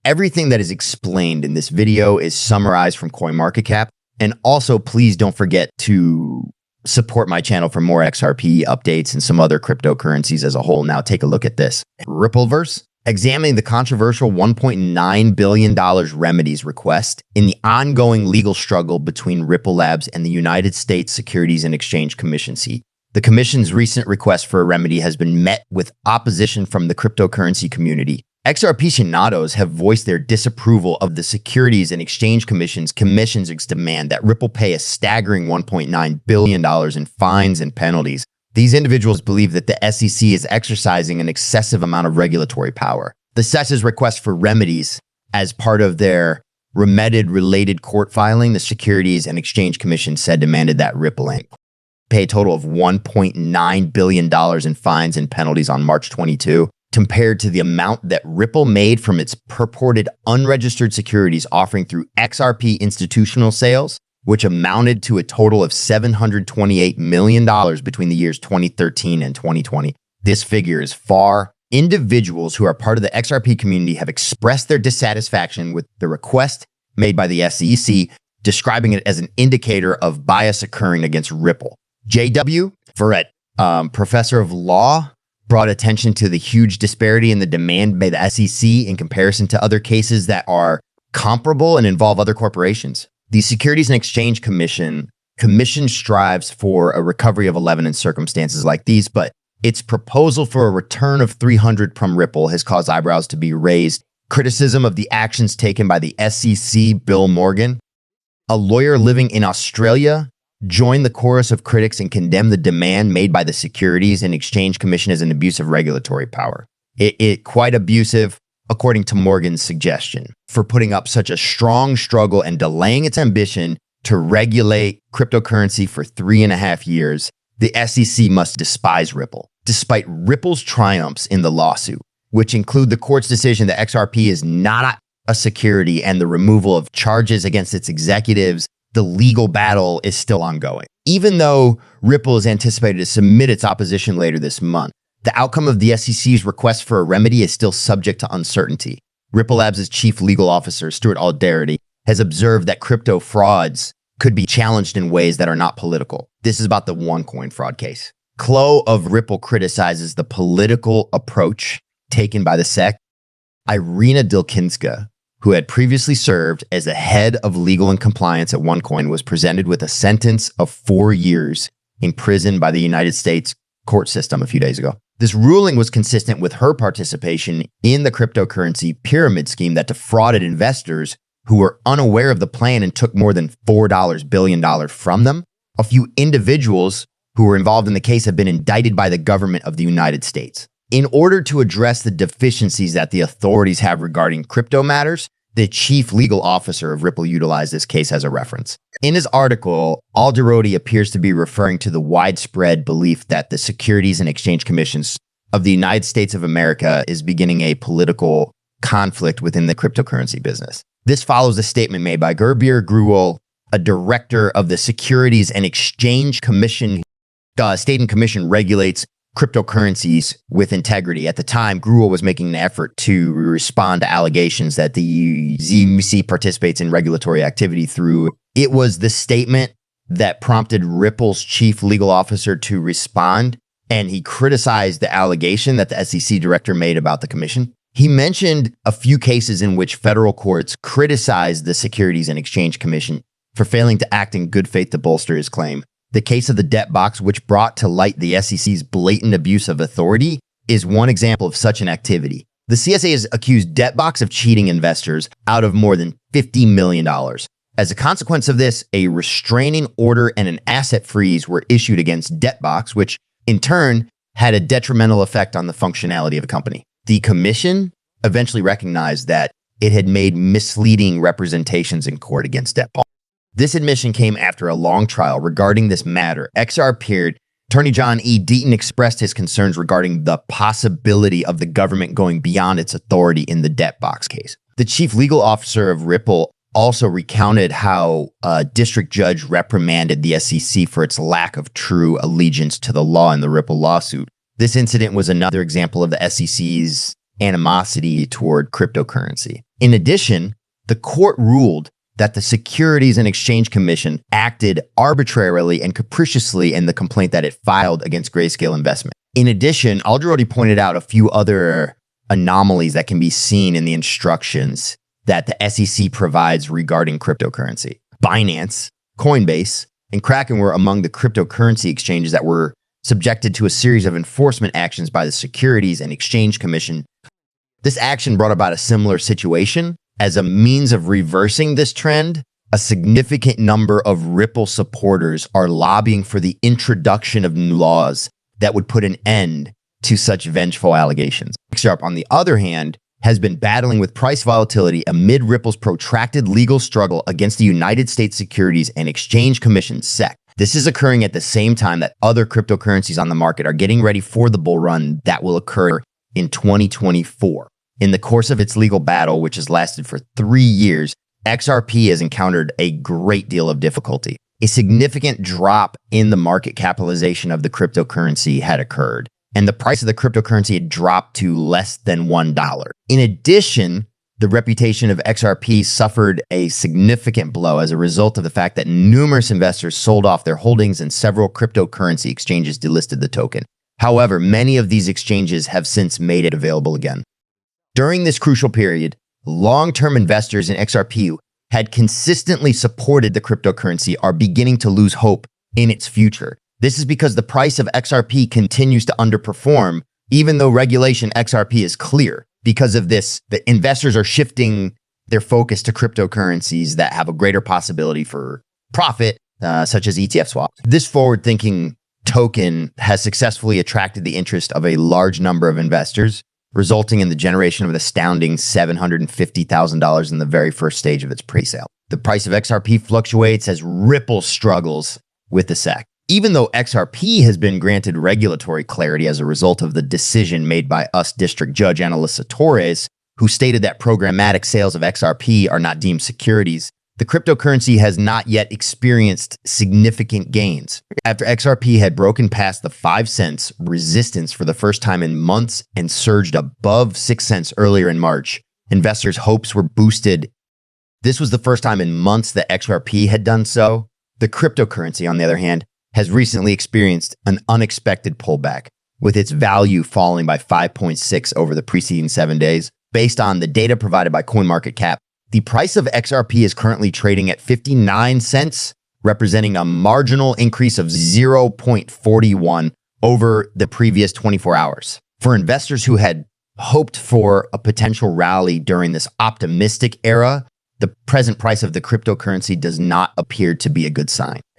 Everything that is explained in this video is summarized from CoinMarketCap. And also, please don't forget to support my channel for more XRP updates and some other cryptocurrencies as a whole. Now take a look at this. Rippleverse, examining the controversial $1.9 billion remedies request in the ongoing legal struggle between Ripple Labs and the United States Securities and Exchange Commission. The commission's recent request for a remedy has been met with opposition from the cryptocurrency community. XRP aficionados have voiced their disapproval of the Securities and Exchange Commission's demand that Ripple pay a staggering $1.9 billion in fines and penalties. These individuals believe that the SEC is exercising an excessive amount of regulatory power. The SEC's request for remedies as part of their Remedies-related court filing, the Securities and Exchange Commission said demanded that Ripple Inc. pay a total of $1.9 billion in fines and penalties on March 22, compared to the amount that Ripple made from its purported unregistered securities offering through XRP institutional sales, which amounted to a total of $728 million between the years 2013 and 2020. This figure is far. Individuals who are part of the XRP community have expressed their dissatisfaction with the request made by the SEC, describing it as an indicator of bias occurring against Ripple. J.W. Verrett, professor of law, brought attention to the huge disparity in the demand by the SEC in comparison to other cases that are comparable and involve other corporations. The Securities and Exchange Commission strives for a recovery of 11 in circumstances like these, but its proposal for a return of 300 from Ripple has caused eyebrows to be raised. Criticism of the actions taken by the SEC, Bill Morgan, a lawyer living in Australia, joined the chorus of critics and condemned the demand made by the Securities and Exchange Commission as an abuse of regulatory power. It quite abusive, according to Morgan's suggestion, for putting up such a strong struggle and delaying its ambition to regulate cryptocurrency for 3.5 years. The SEC must despise Ripple. Despite Ripple's triumphs in the lawsuit, which include the court's decision that XRP is not a security and the removal of charges against its executives, the legal battle is still ongoing. Even though Ripple is anticipated to submit its opposition later this month, the outcome of the SEC's request for a remedy is still subject to uncertainty. Ripple Labs' chief legal officer, Stuart Alderety, has observed that crypto frauds could be challenged in ways that are not political. This is about the OneCoin fraud case. Chloe of Ripple criticizes the political approach taken by the SEC. Irina Dilkinska, who had previously served as the head of legal and compliance at OneCoin, was presented with a sentence of 4 years in prison by the United States court system a few days ago. This ruling was consistent with her participation in the cryptocurrency pyramid scheme that defrauded investors who were unaware of the plan and took more than $4 billion from them. A few individuals who were involved in the case have been indicted by the government of the United States. In order to address the deficiencies that the authorities have regarding crypto matters, the chief legal officer of Ripple utilized this case as a reference. In his article, Alderety appears to be referring to the widespread belief that the Securities and Exchange Commission of the United States of America is beginning a political conflict within the cryptocurrency business. This follows a statement made by Gurbir Grewal, a director of the Securities and Exchange Commission. State and Commission regulates cryptocurrencies with integrity. At the time, Grewal was making an effort to respond to allegations that the SEC participates in regulatory activity through. It was the statement that prompted Ripple's chief legal officer to respond, and he criticized the allegation that the SEC director made about the commission. He mentioned a few cases in which federal courts criticized the Securities and Exchange Commission for failing to act in good faith to bolster his claim. The case of the debt box, which brought to light the SEC's blatant abuse of authority, is one example of such an activity. The CSA has accused Debtbox of cheating investors out of more than $50 million. As a consequence of this, a restraining order and an asset freeze were issued against Debtbox, which in turn had a detrimental effect on the functionality of the company. The commission eventually recognized that it had made misleading representations in court against Debtbox. This admission came after a long trial regarding this matter. XRP Attorney John E. Deaton expressed his concerns regarding the possibility of the government going beyond its authority in the Debtbox case. The chief legal officer of Ripple also recounted how a district judge reprimanded the SEC for its lack of true allegiance to the law in the Ripple lawsuit. This incident was another example of the SEC's animosity toward cryptocurrency. In addition, the court ruled that the Securities and Exchange Commission acted arbitrarily and capriciously in the complaint that it filed against Grayscale Investment. In addition, Aldra already pointed out a few other anomalies that can be seen in the instructions that the SEC provides regarding cryptocurrency. Binance, Coinbase, and Kraken were among the cryptocurrency exchanges that were subjected to a series of enforcement actions by the Securities and Exchange Commission. This action brought about a similar situation. As a means of reversing this trend, a significant number of Ripple supporters are lobbying for the introduction of new laws that would put an end to such vengeful allegations. XRP, on the other hand, has been battling with price volatility amid Ripple's protracted legal struggle against the United States Securities and Exchange Commission, SEC. This is occurring at the same time that other cryptocurrencies on the market are getting ready for the bull run that will occur in 2024. In the course of its legal battle, which has lasted for 3 years, XRP has encountered a great deal of difficulty. A significant drop in the market capitalization of the cryptocurrency had occurred, and the price of the cryptocurrency had dropped to less than $1. In addition, the reputation of XRP suffered a significant blow as a result of the fact that numerous investors sold off their holdings and several cryptocurrency exchanges delisted the token. However, many of these exchanges have since made it available again. During this crucial period, long-term investors in XRP had consistently supported the cryptocurrency are beginning to lose hope in its future. This is because the price of XRP continues to underperform, even though regulation XRP is clear. Because of this, the investors are shifting their focus to cryptocurrencies that have a greater possibility for profit, such as ETF swaps. This forward-thinking token has successfully attracted the interest of a large number of investors, resulting in the generation of an astounding $750,000 in the very first stage of its pre-sale. The price of XRP fluctuates as Ripple struggles with the SEC. Even though XRP has been granted regulatory clarity as a result of the decision made by US District Judge Analisa Torres, who stated that programmatic sales of XRP are not deemed securities, the cryptocurrency has not yet experienced significant gains. After XRP had broken past the 5 cents resistance for the first time in months and surged above 6 cents earlier in March, investors' hopes were boosted. This was the first time in months that XRP had done so. The cryptocurrency, on the other hand, has recently experienced an unexpected pullback, with its value falling by 5.6 over the preceding 7 days. Based on the data provided by CoinMarketCap, the price of XRP is currently trading at 59 cents, representing a marginal increase of 0.41 over the previous 24 hours. For investors who had hoped for a potential rally during this optimistic era, the present price of the cryptocurrency does not appear to be a good sign.